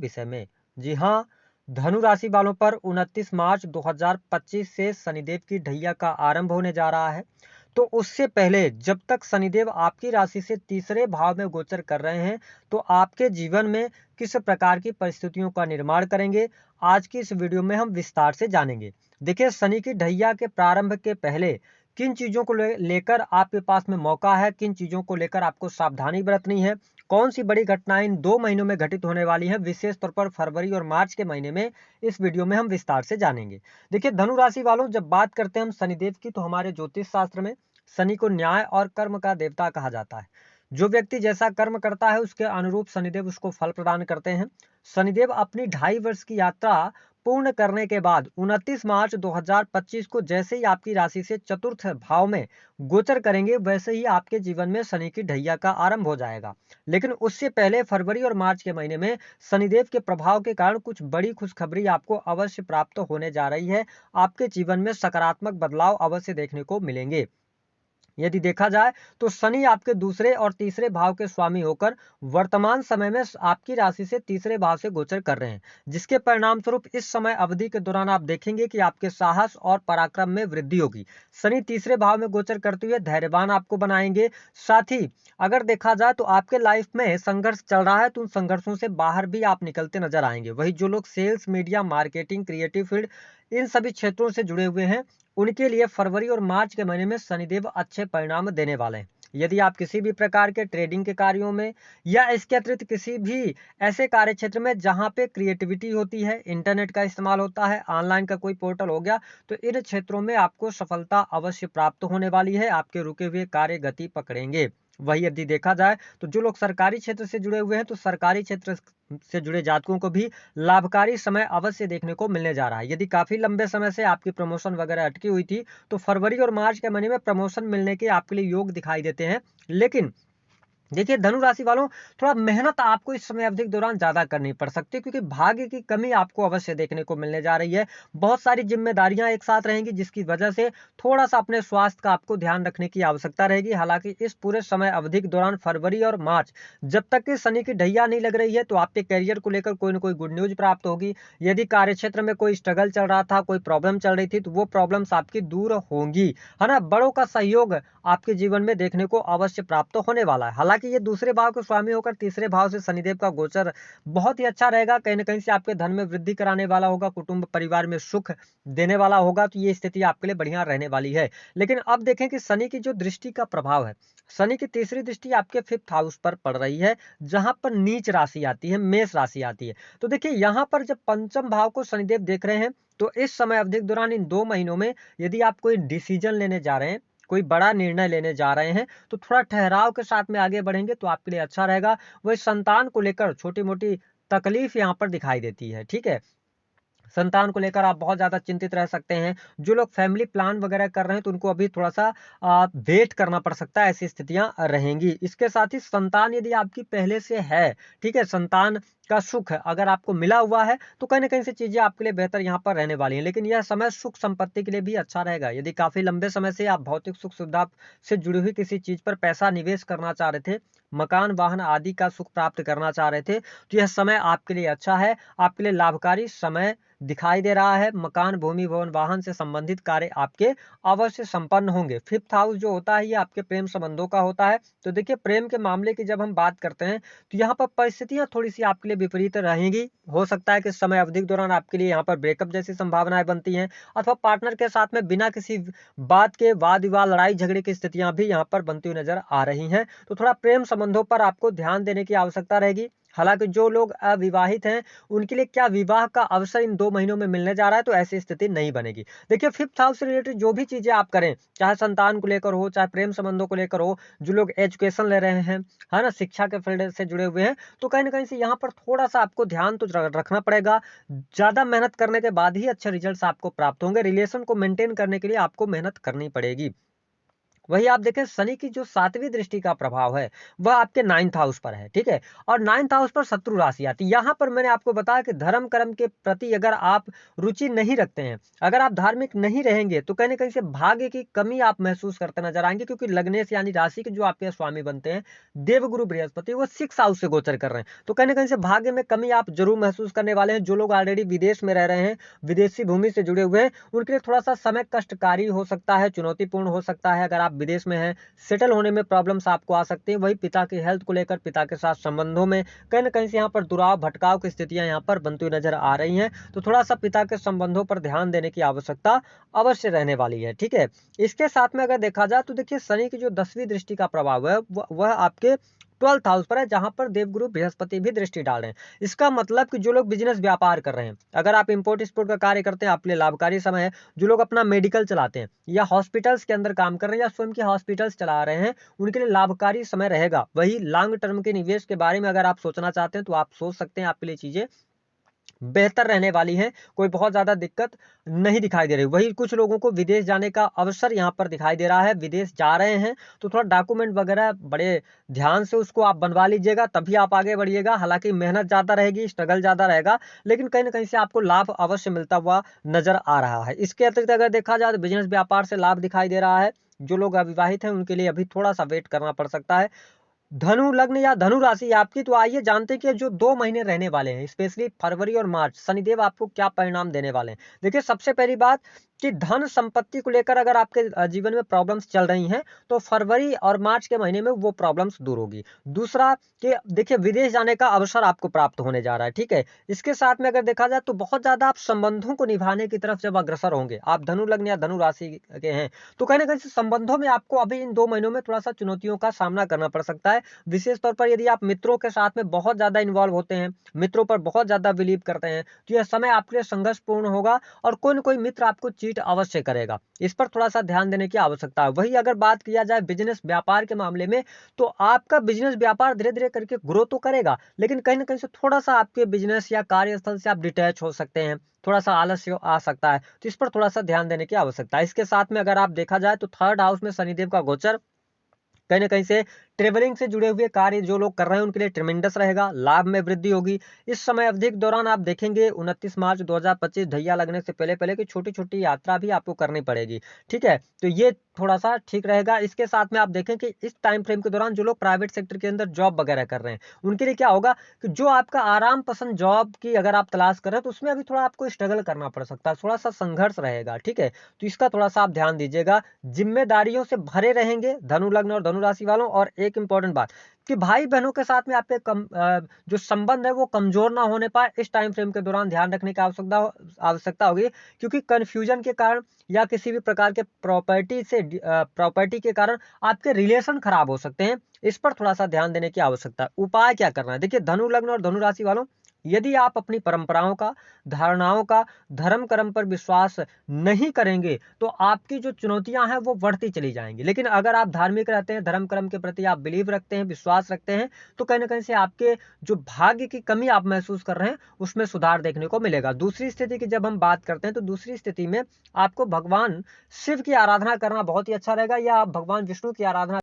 विषय में। जी हाँ, धनु राशि वालों पर 29 मार्च 2025 से शनिदेव की ढैया का आरंभ होने जा रहा है। तो उससे पहले जब तक शनिदेव आपकी राशि से तीसरे भाव में गोचर कर रहे हैं, तो आपके जीवन में किस प्रकार की परिस्थितियों का निर्माण करेंगे, आज की इस वीडियो में हम विस्तार से जानेंगे। देखिए, शनि की ढैया के प्रारंभ के पहले किन चीज़ों को लेकर आपके पास में मौका है, किन चीज़ों को लेकर आपको सावधानी बरतनी है, कौन सी बड़ी घटनाएं इन 2 महीनों में घटित होने वाली हैं, विशेष तौर पर फरवरी और मार्च के महीने में, इस वीडियो में हम विस्तार से जानेंगे। देखिए, धनु राशि वालों, जब बात करते हैं हम शनिदेव की, तो हमारे ज्योतिष शास्त्र में शनि को न्याय और कर्म का देवता कहा जाता है। जो व्यक्ति जैसा कर्म करता है, उसके अनुरूप शनिदेव उसको फल प्रदान करते हैं। शनिदेव अपनी 2.5 वर्ष की यात्रा पूर्ण करने के बाद 29 मार्च 2025 को जैसे ही आपकी राशि से चतुर्थ भाव में गोचर करेंगे, वैसे ही आपके जीवन में शनि की ढैया का आरंभ हो जाएगा। लेकिन उससे पहले फरवरी और मार्च के महीने में शनिदेव के प्रभाव के कारण कुछ बड़ी खुशखबरी आपको अवश्य प्राप्त होने जा रही है। आपके जीवन में सकारात्मक बदलाव अवश्य देखने को मिलेंगे। यदि देखा जाए तो शनि आपके दूसरे और तीसरे भाव के स्वामी होकर वर्तमान समय में आपकी राशि से तीसरे भाव से गोचर कर रहे हैं, जिसके परिणाम स्वरूप इस समय अवधि के दौरान आप देखेंगे कि आपके साहस और पराक्रम में वृद्धि होगी। शनि तीसरे भाव में गोचर करते हुए धैर्यवान आपको बनाएंगे। साथ ही अगर देखा जाए तो आपके लाइफ में संघर्ष चल रहा है, तो उन संघर्षों से बाहर भी आप निकलते नजर आएंगे। वही जो लोग sales, media, marketing, creative field, इन सभी क्षेत्रों से जुड़े हुए हैं, उनके लिए फरवरी और मार्च के महीने में शनिदेव अच्छे परिणाम देने वाले हैं। यदि आप किसी भी प्रकार के ट्रेडिंग के कार्यों में या इसके अतिरिक्त किसी भी ऐसे कार्य क्षेत्र में जहां पे क्रिएटिविटी होती है, इंटरनेट का इस्तेमाल होता है, ऑनलाइन का कोई पोर्टल हो गया, तो इन क्षेत्रों में आपको सफलता अवश्य प्राप्त होने वाली है। आपके रुके हुए कार्य गति पकड़ेंगे। वही यदि देखा जाए तो जो लोग सरकारी क्षेत्र से जुड़े हुए हैं, तो सरकारी क्षेत्र से जुड़े जातकों को भी लाभकारी समय अवश्य देखने को मिलने जा रहा है। यदि काफी लंबे समय से आपकी प्रमोशन वगैरह अटकी हुई थी, तो फरवरी और मार्च के महीने में प्रमोशन मिलने के आपके लिए योग दिखाई देते हैं। लेकिन देखिए, धनु राशि वालों, थोड़ा मेहनत आपको इस समय अवधि के दौरान ज्यादा करनी पड़ सकती है, क्योंकि भाग्य की कमी आपको अवश्य देखने को मिलने जा रही है। बहुत सारी जिम्मेदारियां एक साथ रहेंगी, जिसकी वजह से थोड़ा सा अपने स्वास्थ्य का आपको ध्यान रखने की आवश्यकता रहेगी। हालांकि इस पूरे समय अवधि के दौरान फरवरी और मार्च, जब तक कि शनि की ढैया नहीं लग रही है, तो आपके करियर को लेकर कोई ना कोई गुड न्यूज प्राप्त होगी। यदि कार्य क्षेत्र में कोई स्ट्रगल चल रहा था, कोई प्रॉब्लम चल रही थी, तो वो प्रॉब्लम्स आपकी दूर होंगी, है ना। बड़ों का सहयोग आपके जीवन में देखने को अवश्य प्राप्त होने वाला है। हालांकि ये दूसरे भाव के स्वामी होकर तीसरे भाव से शनिदेव का गोचर बहुत ही अच्छा रहेगा। कहीं ना कहीं से आपके धन में वृद्धि कराने वाला होगा, कुटुंब परिवार में सुख देने वाला होगा, तो ये स्थिति आपके लिए बढ़िया रहने वाली है। लेकिन अब देखें कि शनि की जो दृष्टि का प्रभाव है, शनि की तीसरी दृष्टि आपके 5th हाउस पर पड़ रही है, जहां पर नीच राशि आती है, मेष राशि आती है। तो देखिए, यहां पर जब पंचम भाव को शनिदेव देख रहे हैं, तो इस समय अवधि के दौरान इन 2 महीनों में यदि आप कोई डिसीजन लेने जा रहे हैं, कोई बड़ा निर्णय लेने जा रहे हैं, तो थोड़ा ठहराव के साथ में आगे बढ़ेंगे तो आपके लिए अच्छा रहेगा। वही संतान को लेकर छोटी मोटी तकलीफ यहाँ पर दिखाई देती है, ठीक है। संतान को लेकर आप बहुत ज़्यादा चिंतित रह सकते हैं। जो लोग फैमिली प्लान वगैरह कर रहे हैं, तो उनको अभी थोड़ा-सा वेट करना पड़ सकता है, ऐसी स्थितियाँ रहेंगी। इसके साथ ही संतान यदि आपकी पहले से है, ठीक है, संतान का सुख अगर आपको मिला हुआ है, तो कहीं न कहीं से चीज़ें आपके लिए बेहतर यहाँ पर रहने वाली हैं। लेकिन यह समय सुख संपत्ति के लिए भी अच्छा रहेगा। यदि काफ़ी लंबे समय से आप भौतिक सुख सुविधा से जुड़ी हुई किसी चीज़ पर पैसा निवेश करना चाह रहे थे, मकान, वाहन आदि का सुख प्राप्त करना चाह रहे थे, तो यह समय आपके लिए अच्छा है, आपके लिए लाभकारी समय दिखाई दे रहा है। मकान, भूमि, भवन, वाहन से संबंधित कार्य आपके अवश्य संपन्न होंगे। 5th हाउस जो होता है, ये आपके प्रेम संबंधों का होता है। तो देखिए, प्रेम के मामले की जब हम बात करते हैं, तो यहाँ पर परिस्थितियां थोड़ी सी आपके लिए विपरीत रहेंगी। हो सकता है कि समय अवधि के दौरान आपके लिए यहाँ पर ब्रेकअप जैसी संभावनाएं बनती हैं, अथवा पार्टनर के साथ में बिना किसी बात के वाद विवाद, लड़ाई झगड़े की स्थितियां भी यहाँ पर बनती हुई नजर आ रही हैं। तो थोड़ा प्रेम संबंधों पर आपको ध्यान देने की आवश्यकता रहेगी। हालांकि जो लोग अविवाहित हैं, उनके लिए क्या विवाह का अवसर इन 2 महीनों में मिलने जा रहा है, तो ऐसी स्थिति नहीं बनेगी। देखिए, 5th हाउस से रिलेटेड जो भी चीजें आप करें, चाहे संतान को लेकर हो, चाहे प्रेम संबंधों को लेकर हो, जो लोग एजुकेशन ले रहे हैं, है ना, शिक्षा के फील्ड से जुड़े हुए हैं, तो कहीं ना कहीं से यहाँ पर थोड़ा सा आपको ध्यान तो रखना पड़ेगा। ज्यादा मेहनत करने के बाद ही अच्छे रिजल्ट आपको प्राप्त होंगे। रिलेशन को मेंटेन करने के लिए आपको मेहनत करनी पड़ेगी। वही आप देखें शनि की जो 7वीं दृष्टि का प्रभाव है वह आपके 9th हाउस पर है, ठीक है। और 9th हाउस पर शत्रु राशि आती है। यहाँ पर मैंने आपको बताया कि धर्म कर्म के प्रति अगर आप रुचि नहीं रखते हैं, अगर आप धार्मिक नहीं रहेंगे, तो कहीं ना कहीं से भाग्य की कमी आप महसूस करते नजर आएंगे, क्योंकि लग्नेश यानी राशि के जो आपके स्वामी बनते हैं देवगुरु बृहस्पति, वो 6th हाउस से गोचर कर रहे हैं। तो कहीं ना कहीं से भाग्य में कमी आप जरूर महसूस करने वाले हैं। जो लोग ऑलरेडी विदेश में रह रहे हैं, विदेशी भूमि से जुड़े हुए हैं, उनके लिए थोड़ा सा समय कष्टकारी हो सकता है, चुनौतीपूर्ण हो सकता है। अगर आप विदेश में हैं, सेटल होने में प्रॉब्लम्स आपको आ सकती हैं। वही पिता की हेल्थ को लेकर, पिता के साथ संबंधों में कहीं ना कहीं से यहाँ पर दुराव भटकाव की स्थितियां यहाँ पर बनती हुई नजर आ रही हैं। तो थोड़ा सा पिता के संबंधों पर ध्यान देने की आवश्यकता अवश्य रहने वाली है, ठीक है। इसके साथ में अगर देखा जाए तो देखिए शनि की जो 10वीं दृष्टि का प्रभाव है वह आपके 12th हाउस पर है, जहां पर देवगुरु बृहस्पति भी दृष्टि डाल रहे हैं। इसका मतलब कि जो लोग बिजनेस व्यापार कर रहे हैं, अगर आप इंपोर्ट एक्सपोर्ट का कार्य करते हैं, आपके लिए लाभकारी समय है। जो लोग अपना मेडिकल चलाते हैं या हॉस्पिटल्स के अंदर काम कर रहे हैं या स्वयं के हॉस्पिटल्स चला रहे हैं, उनके लिए लाभकारी समय रहेगा। वही लॉन्ग टर्म के निवेश के बारे में अगर आप सोचना चाहते हैं तो आप सोच सकते हैं, आपके लिए चीजें बेहतर रहने वाली है। कोई बहुत ज्यादा दिक्कत नहीं दिखाई दे रही। वही कुछ लोगों को विदेश जाने का अवसर यहाँ पर दिखाई दे रहा है। विदेश जा रहे हैं तो थोड़ा डॉक्यूमेंट वगैरह बड़े ध्यान से उसको आप बनवा लीजिएगा, तभी आप आगे बढ़िएगा। हालांकि मेहनत ज्यादा रहेगी, स्ट्रगल ज्यादा रहेगा, लेकिन कहीं ना कहीं से आपको लाभ अवश्य मिलता हुआ नजर आ रहा है। इसके अतिरिक्त अगर देखा जाए तो बिजनेस व्यापार से लाभ दिखाई दे रहा है। जो लोग अविवाहित हैं उनके लिए अभी थोड़ा सा वेट करना पड़ सकता है। धनु लग्न या धनु राशि आपकी, तो आइए जानते हैं कि जो 2 महीने रहने वाले हैं, स्पेशली फरवरी और मार्च, शनिदेव आपको क्या परिणाम देने वाले हैं। देखिए सबसे पहली बात कि धन संपत्ति को लेकर अगर आपके जीवन में प्रॉब्लम्स चल रही हैं, तो फरवरी और मार्च के महीने में वो प्रॉब्लम्स दूर होगी। दूसरा कि देखिए विदेश जाने का अवसर आपको प्राप्त होने जा रहा है, ठीक है। इसके साथ में अगर देखा जाए तो बहुत ज्यादा आप संबंधों को निभाने की तरफ जब अग्रसर होंगे, आप धनु लग्न या धनु राशि के हैं, तो कहीं ना कहीं से संबंधों में आपको अभी इन 2 महीनों में थोड़ा सा चुनौतियों का सामना करना पड़ सकता है। विशेष तौर पर यदि आप मित्रों के साथ में बहुत ज्यादा इन्वॉल्व होते हैं, मित्रों पर बहुत ज्यादा बिलीव करते हैं, तो यह समय आपके लिए संघर्षपूर्ण होगा और कोई न कोई मित्र आपको चीट अवश्य करेगा। इस पर थोड़ा सा ध्यान देने की आवश्यकता है। वही अगर बात किया जाए बिजनेस व्यापार के मामले में, तो आपका बिजनेस व्यापार धीरे धीरे करके ग्रो तो करेगा, लेकिन कहीं ना कहीं से थोड़ा सा आपके बिजनेस या कार्यस्थल से आप डिटैच हो सकते हैं, थोड़ा सा आलस्य आ सकता है। तो इस पर थोड़ा सा ध्यान देने की आवश्यकता है। इसके साथ में अगर आप देखा जाए तो 3rd हाउस में शनिदेव का गोचर कहीं ना कहीं से ट्रेवलिंग से जुड़े हुए कार्य जो लोग कर रहे हैं उनके लिए ट्रेमेंडस रहेगा, लाभ में वृद्धि होगी। इस समय अवधि के दौरान आप देखेंगे 29 मार्च 2025 ढैया लगने से पहले पहले की छोटी छोटी यात्रा भी आपको करनी पड़ेगी, ठीक है। तो ये थोड़ा सा ठीक रहेगा। इसके साथ में आप देखें कि इस टाइम फ्रेम के दौरान जो लोग प्राइवेट सेक्टर के अंदर जॉब वगैरह कर रहे हैं, उनके लिए क्या होगा कि जो आपका आराम पसंद जॉब की अगर आप तलाश कर रहे हैं, तो उसमें अभी थोड़ा आपको स्ट्रगल करना पड़ सकता है, थोड़ा सा संघर्ष रहेगा, ठीक है। तो इसका थोड़ा सा आप ध्यान दीजिएगा। जिम्मेदारियों से भरे रहेंगे धनु लग्न और धनु राशि वालों। और एक इंपॉर्टेंट बात कि भाई बहनों के साथ में आपके जो संबंध है वो कमजोर ना होने पाए, इस टाइम फ्रेम के दौरान ध्यान रखने की आवश्यकता होगी। क्योंकि कंफ्यूजन के कारण या किसी भी प्रकार के प्रॉपर्टी के कारण आपके रिलेशन खराब हो सकते हैं। इस पर थोड़ा सा ध्यान देने की आवश्यकता है। उपाय क्या करना है, देखिए धनु लग्न और धनु राशि वालों, यदि आप अपनी परंपराओं का, धारणाओं का, धर्म कर्म पर विश्वास नहीं करेंगे, तो आपकी जो चुनौतियां हैं वो बढ़ती चली जाएंगी। लेकिन अगर आप धार्मिक रहते हैं, धर्म कर्म के प्रति आप बिलीव रखते हैं, विश्वास रखते हैं, तो कहीं ना कहीं से आपके जो भाग्य की कमी आप महसूस कर रहे हैं उसमें सुधार देखने को मिलेगा। दूसरी स्थिति की जब हम बात करते हैं, तो दूसरी स्थिति में आपको भगवान शिव की आराधना करना बहुत ही अच्छा रहेगा, या आप भगवान विष्णु की आराधना